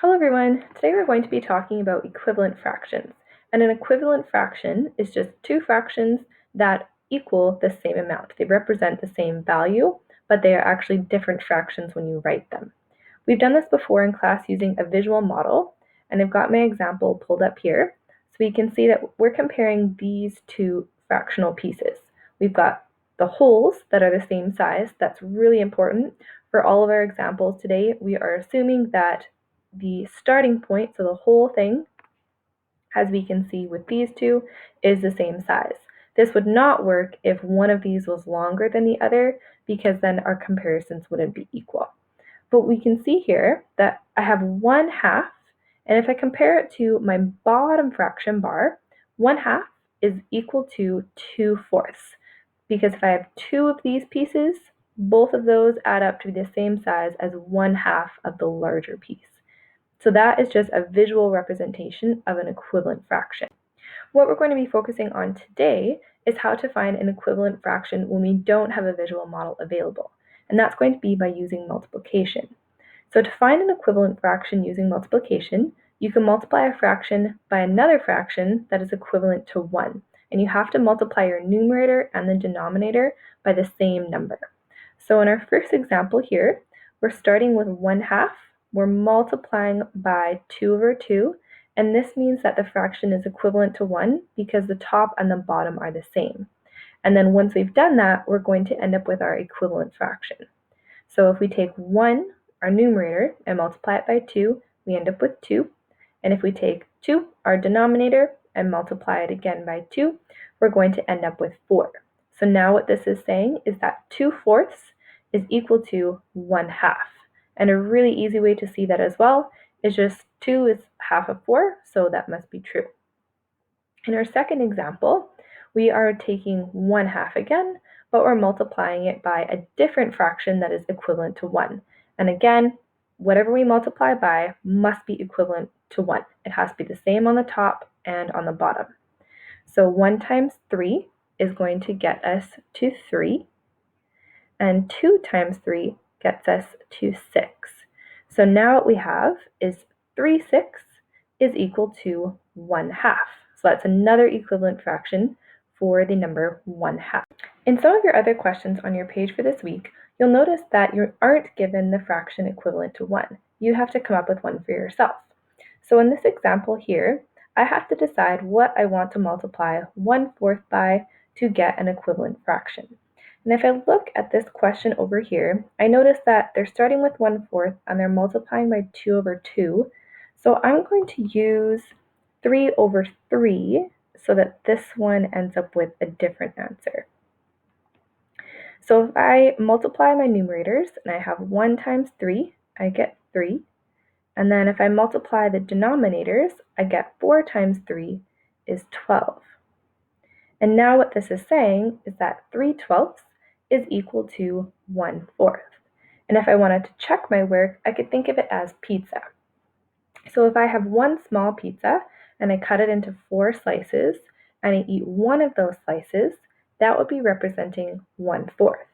Hello everyone, today we're going to be talking about equivalent fractions. And an equivalent fraction is just two fractions that equal the same amount. They represent the same value, but they are actually different fractions when you write them. We've done this before in class using a visual model, and I've got my example pulled up here. So we can see that we're comparing these two fractional pieces. We've got the wholes that are the same size. That's really important. For all of our examples today, we are assuming that the starting point, so the whole thing, as we can see with these two, is the same size. This would not work if one of these was longer than the other, because then our comparisons wouldn't be equal. But we can see here that I have 1/2, and if I compare it to my bottom fraction bar, 1/2 is equal to 2/4, because if I have two of these pieces, both of those add up to be the same size as 1/2 of the larger piece. So that is just a visual representation of an equivalent fraction. What we're going to be focusing on today is how to find an equivalent fraction when we don't have a visual model available, and that's going to be by using multiplication. So to find an equivalent fraction using multiplication, you can multiply a fraction by another fraction that is equivalent to 1, and you have to multiply your numerator and the denominator by the same number. So in our first example here, we're starting with 1/2. We're multiplying by 2/2, and this means that the fraction is equivalent to 1 because the top and the bottom are the same. And then once we've done that, we're going to end up with our equivalent fraction. So if we take 1, our numerator, and multiply it by 2, we end up with 2. And if we take 2, our denominator, and multiply it again by 2, we're going to end up with 4. So now what this is saying is that 2/4 is equal to 1/2. And a really easy way to see that as well is just 2 is half of 4, so that must be true. In our second example, we are taking 1/2 again, but we're multiplying it by a different fraction that is equivalent to 1. And again, whatever we multiply by must be equivalent to 1. It has to be the same on the top and on the bottom. So 1 times 3 is going to get us to 3, and 2 times 3 gets us to 6. So now what we have is 3/6 is equal to 1/2. So that's another equivalent fraction for the number 1/2. In some of your other questions on your page for this week, you'll notice that you aren't given the fraction equivalent to 1. You have to come up with one for yourself. So in this example here, I have to decide what I want to multiply 1/4 by to get an equivalent fraction. And if I look at this question over here, I notice that they're starting with 1/4 and they're multiplying by 2/2. So I'm going to use 3/3 so that this one ends up with a different answer. So if I multiply my numerators and I have 1 times 3, I get 3. And then if I multiply the denominators, I get 4 times 3 is 12. And now what this is saying is that 3/12 is equal to 1/4. And if I wanted to check my work, I could think of it as pizza. So if I have one small pizza and I cut it into 4 slices and I eat one of those slices, that would be representing 1/4.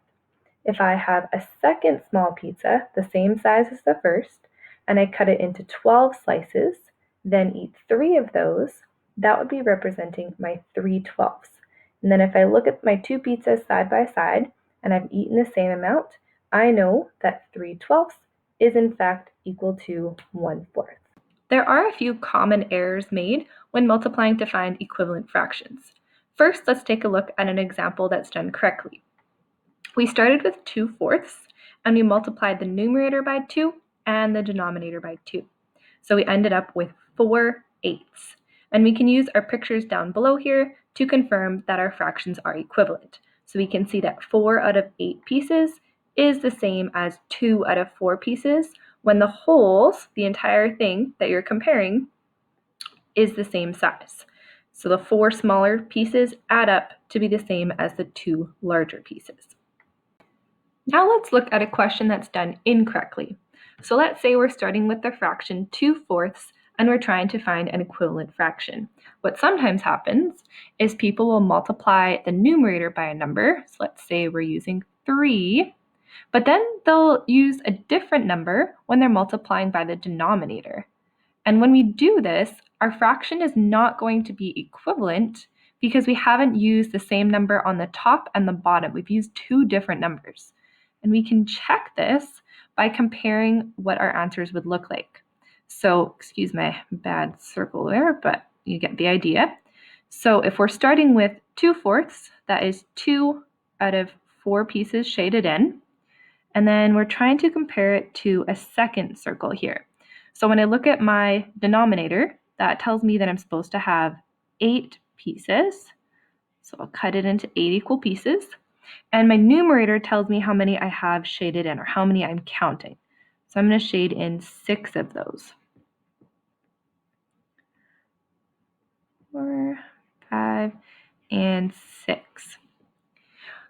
If I have a second small pizza, the same size as the first, and I cut it into 12 slices, then eat 3 of those, that would be representing my 3/12. And then if I look at my two pizzas side by side and I've eaten the same amount, I know that 3/12 is in fact equal to 1/4. There are a few common errors made when multiplying to find equivalent fractions. First, let's take a look at an example that's done correctly. We started with 2/4 and we multiplied the numerator by 2 and the denominator by 2. So we ended up with 4/8. And we can use our pictures down below here to confirm that our fractions are equivalent. So we can see that 4 out of 8 pieces is the same as 2 out of 4 pieces when the wholes, the entire thing that you're comparing, is the same size. So the 4 smaller pieces add up to be the same as the 2 larger pieces. Now let's look at a question that's done incorrectly. So let's say we're starting with the fraction 2/4 and we're trying to find an equivalent fraction. What sometimes happens is people will multiply the numerator by a number. So let's say we're using 3, but then they'll use a different number when they're multiplying by the denominator. And when we do this, our fraction is not going to be equivalent because we haven't used the same number on the top and the bottom. We've used two different numbers. And we can check this by comparing what our answers would look like. So, excuse my bad circle there, but you get the idea. So if we're starting with 2/4, that is 2 out of 4 pieces shaded in. And then we're trying to compare it to a second circle here. So when I look at my denominator, that tells me that I'm supposed to have 8 pieces. So I'll cut it into 8 equal pieces. And my numerator tells me how many I have shaded in, or how many I'm counting. So I'm going to shade in 6 of those. 4, 5, and 6.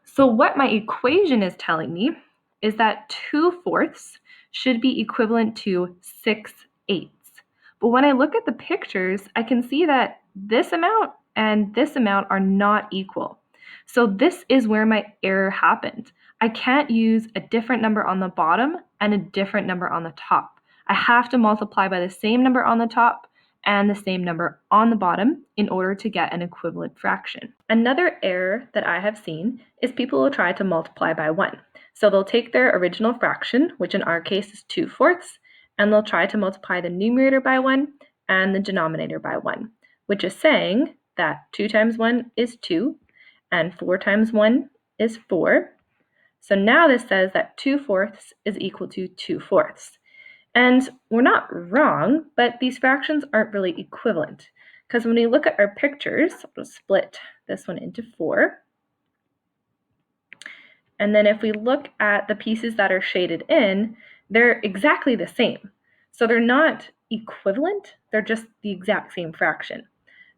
So what my equation is telling me is that 2/4 should be equivalent to 6/8. But when I look at the pictures, I can see that this amount and this amount are not equal. So this is where my error happened. I can't use a different number on the bottom and a different number on the top. I have to multiply by the same number on the top and the same number on the bottom in order to get an equivalent fraction. Another error that I have seen is people will try to multiply by 1. So they'll take their original fraction, which in our case is 2/4, and they'll try to multiply the numerator by 1 and the denominator by 1, which is saying that 2 times 1 is 2, and 4 times 1 is 4. So now this says that 2/4 is equal to 2/4. And we're not wrong, but these fractions aren't really equivalent. Because when we look at our pictures, I'll split this one into 4. And then if we look at the pieces that are shaded in, they're exactly the same. So they're not equivalent, they're just the exact same fraction.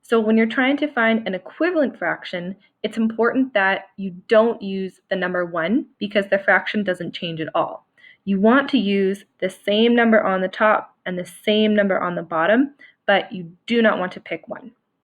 So when you're trying to find an equivalent fraction, it's important that you don't use the number 1 because the fraction doesn't change at all. You want to use the same number on the top and the same number on the bottom, but you do not want to pick 1.